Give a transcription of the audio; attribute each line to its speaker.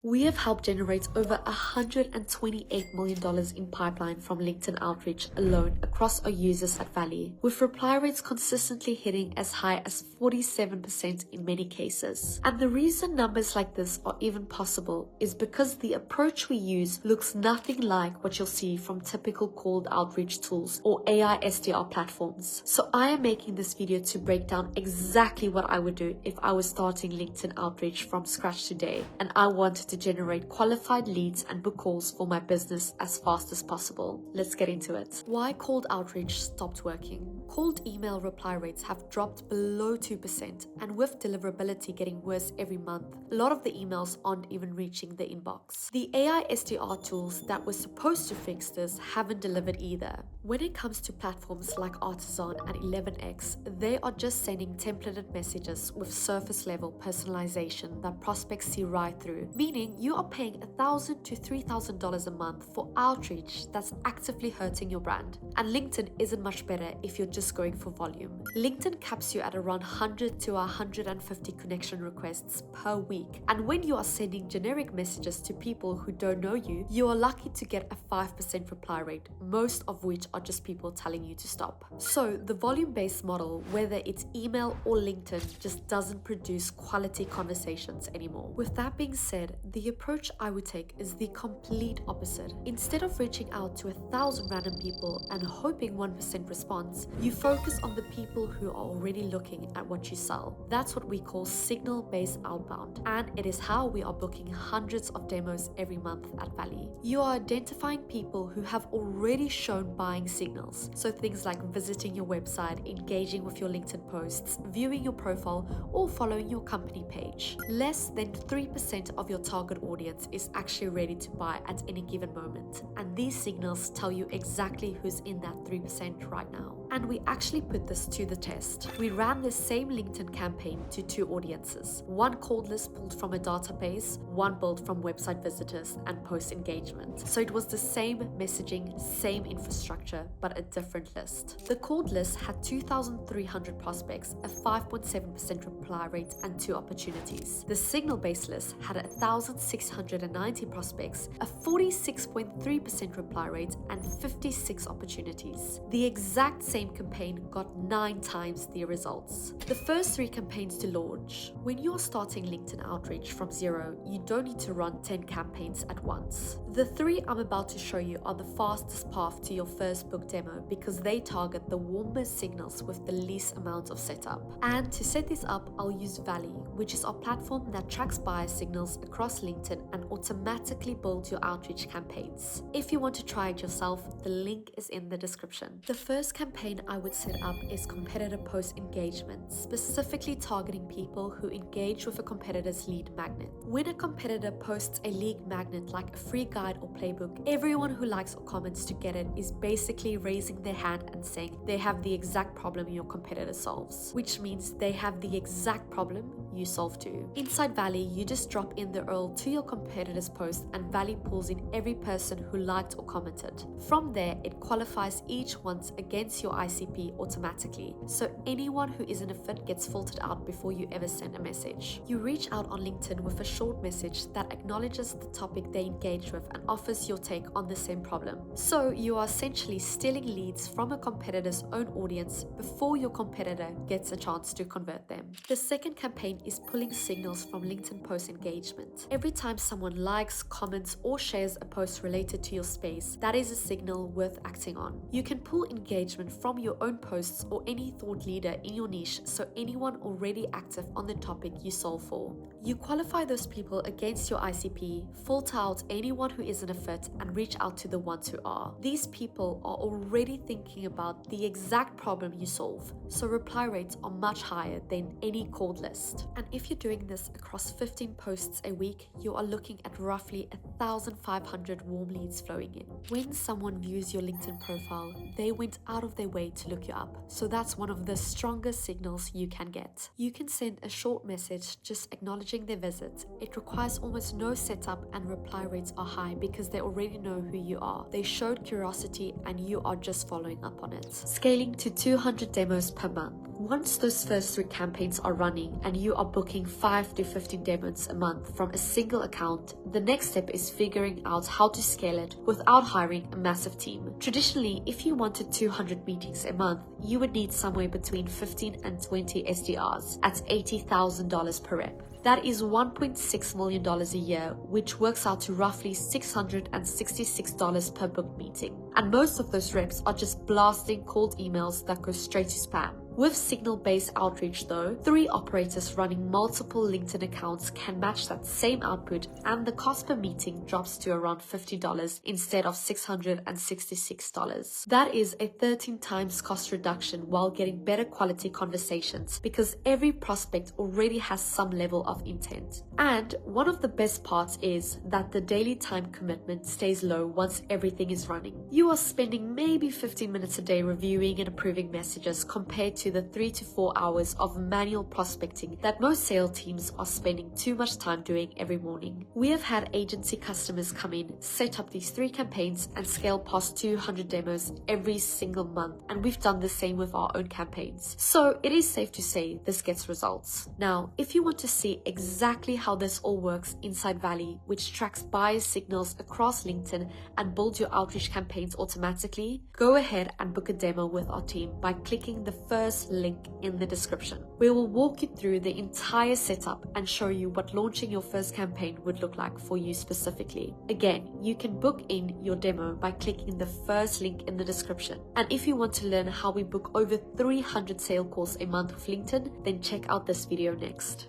Speaker 1: We have helped generate over $128 million in pipeline from LinkedIn outreach alone across our users at Valley, with reply rates consistently hitting as high as 47% in many cases. And the reason numbers like this are even possible is because the approach we use looks nothing like what you'll see from typical cold outreach tools or AI SDR platforms. So I am making this video to break down exactly what I would do if I was starting LinkedIn outreach from scratch today, and I wanted to generate qualified leads and book calls for my business as fast as possible. Let's get into it. Why cold outreach stopped working? Cold email reply rates have dropped below 2%, and with deliverability getting worse every month, a lot of the emails aren't even reaching the inbox. The AI SDR tools that were supposed to fix this haven't delivered either. When it comes to platforms like Artisan and 11x, they are just sending templated messages with surface level personalization that prospects see right through, meaning you are paying $1,000 to $3,000 a month for outreach that's actively hurting your brand. And LinkedIn isn't much better if you're just going for volume. LinkedIn caps you at around 100 to 150 connection requests per week. And when you are sending generic messages to people who don't know you, you are lucky to get a 5% reply rate, most of which are just people telling you to stop. So the volume-based model, whether it's email or LinkedIn, just doesn't produce quality conversations anymore. With that being said, the approach I would take is the complete opposite. Instead of reaching out to 1,000 random people and hoping 1% response, you focus on the people who are already looking at what you sell. That's what we call signal-based outbound, and it is how we are booking hundreds of demos every month at Valley. You are identifying people who have already shown buying signals, so things like visiting your website, engaging with your LinkedIn posts, viewing your profile, or following your company page. Less than 3% of your target audience is actually ready to buy at any given moment, and these signals tell you exactly who's in that 3% right now. And we actually put this to the test. We ran the same LinkedIn campaign to two audiences, one cold list pulled from a database, one built from website visitors and post engagement. So it was the same messaging, same infrastructure, but a different list. The cold list had 2,300 prospects, a 5.7% reply rate and 2 opportunities. The signal-based list had 1,690 prospects, a 46.3% reply rate and 56 opportunities. The exact same campaign got 9 times the results. The first 3 campaigns to launch. When you're starting LinkedIn outreach from zero, you don't need to run 10 campaigns at once. The 3 I'm about to show you are the fastest path to your first book demo because they target the warmest signals with the least amount of setup. And to set this up, I'll use Valley, which is our platform that tracks buyer signals across LinkedIn and automatically builds your outreach campaigns. If you want to try it yourself, the link is in the description. The first campaign I would set up is competitor post engagement, specifically targeting people who engage with a competitor's lead magnet. When a competitor posts a lead magnet like a free guide or playbook, everyone who likes or comments to get it is basically raising their hand and saying they have the exact problem your competitor solves, which means they have the exact problem you solve too. Inside Valley, you just drop in the URL to your competitor's post and Valley pulls in every person who liked or commented. From there, it qualifies each once against your ICP automatically, so anyone who isn't a fit gets filtered out before you ever send a message. You reach out on LinkedIn with a short message that acknowledges the topic they engage with and offers your take on the same problem. So you are essentially stealing leads from a competitor's own audience before your competitor gets a chance to convert them. The second campaign is pulling signals from LinkedIn post engagement. Every time someone likes, comments, or shares a post related to your space, that is a signal worth acting on. You can pull engagement from your own posts or any thought leader in your niche, so anyone already active on the topic you solve for. You qualify those people against your ICP, filter out anyone who isn't a fit, and reach out to the ones who are. These people are already thinking about the exact problem you solve, so reply rates are much higher than any cold list. And if you're doing this across 15 posts a week, you are looking at roughly 1,500 warm leads flowing in. When someone views your LinkedIn profile, they went out of their way to look you up, so that's one of the strongest signals you can get. You can send a short message just acknowledging their visit. It requires almost no setup and reply rates are high because they already know who you are. They showed curiosity and you are just following up on it. Scaling to 200 demos per month. Once those first 3 campaigns are running and you are booking 5 to 15 demos a month from a single account, the next step is figuring out how to scale it without hiring a massive team. Traditionally, if you wanted 200 meetings a month, you would need somewhere between 15 and 20 SDRs at $80,000 per rep. That is $1.6 million a year, which works out to roughly $666 per booked meeting. And most of those reps are just blasting cold emails that go straight to spam. With signal-based outreach though, 3 operators running multiple LinkedIn accounts can match that same output, and the cost per meeting drops to around $50 instead of $666. That is a 13 times cost reduction while getting better quality conversations, because every prospect already has some level of intent. And one of the best parts is that the daily time commitment stays low once everything is running. You are spending maybe 15 minutes a day reviewing and approving messages compared to the 3 to 4 hours of manual prospecting that most sales teams are spending too much time doing every morning. We have had agency customers come in, set up these 3 campaigns, and scale past 200 demos every single month, and we've done the same with our own campaigns. So it is safe to say this gets results. Now, if you want to see exactly how this all works inside Valley, which tracks buyer signals across LinkedIn and builds your outreach campaigns automatically, go ahead and book a demo with our team by clicking the first link in the description. We will walk you through the entire setup and show you what launching your first campaign would look like for you specifically. Again, you can book in your demo by clicking the first link in the description. And if you want to learn how we book over 300 sales calls a month with LinkedIn, then check out this video next.